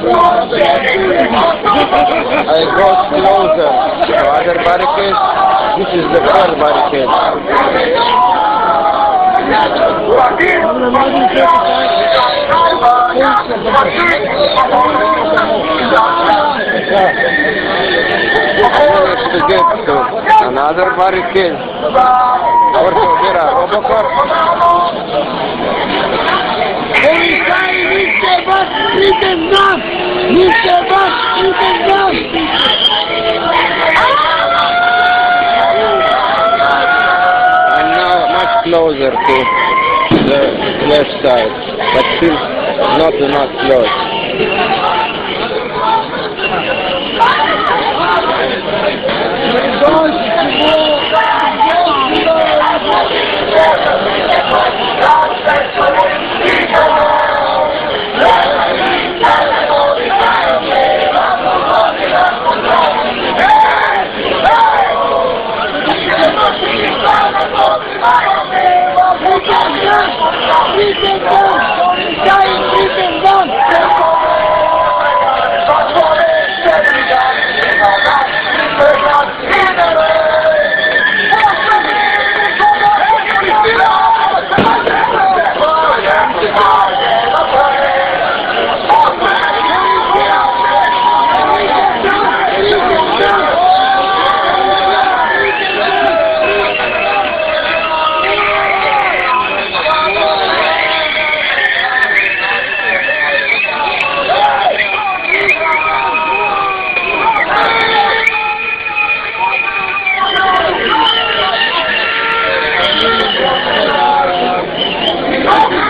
I got closer to other barricade. This is the third barricade. Managed to get to another barricade. Also there are Robocop. I'm now much closer to the left side, but still not close.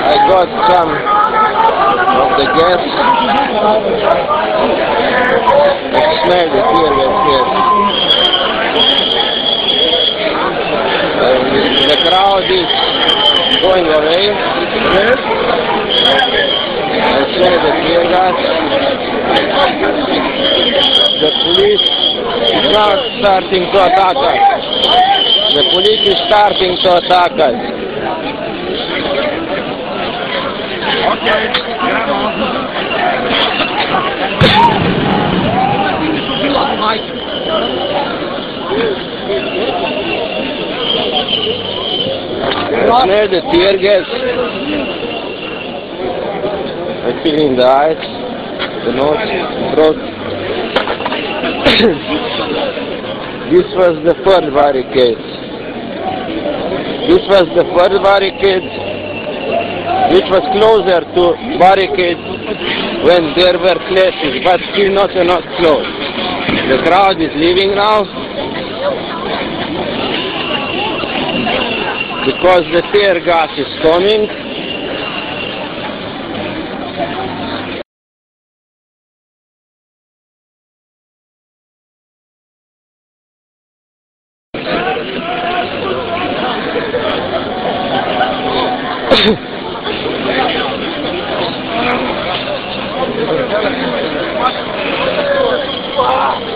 I got some of the gas. I smell the tear gas here. The crowd is going away. I smell the tear gas. The police is now starting to attack us. The police is starting to attack us. Smell the tear gas. I feel in the eyes, the nose, the throat. This was the third barricade. This was the third barricade, which was closer to barricade when there were clashes, but still not close. The crowd is leaving now because the tear gas is coming.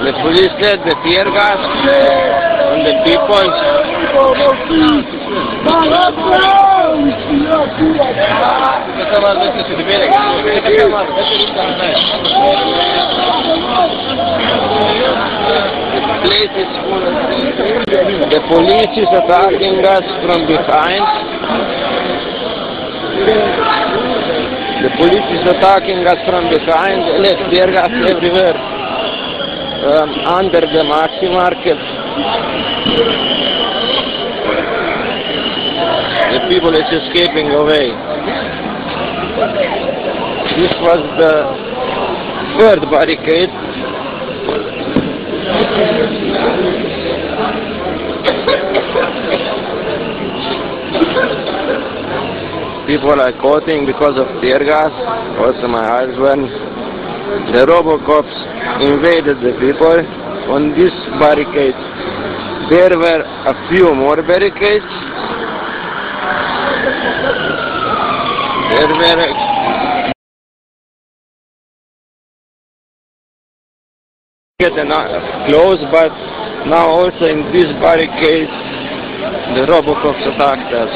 The police said the tear gas on the people. The police is attacking us from behind. The police is attacking us from behind. Left tear gas everywhere. Under the Maxi Market. The people is escaping away. This was the third barricade. People are quoting because of tear gas. Also my eyes burn. The Robocops invaded the people on this barricade. There were a few more barricades. There were close, but now also in this barricade the Robocops attacked us.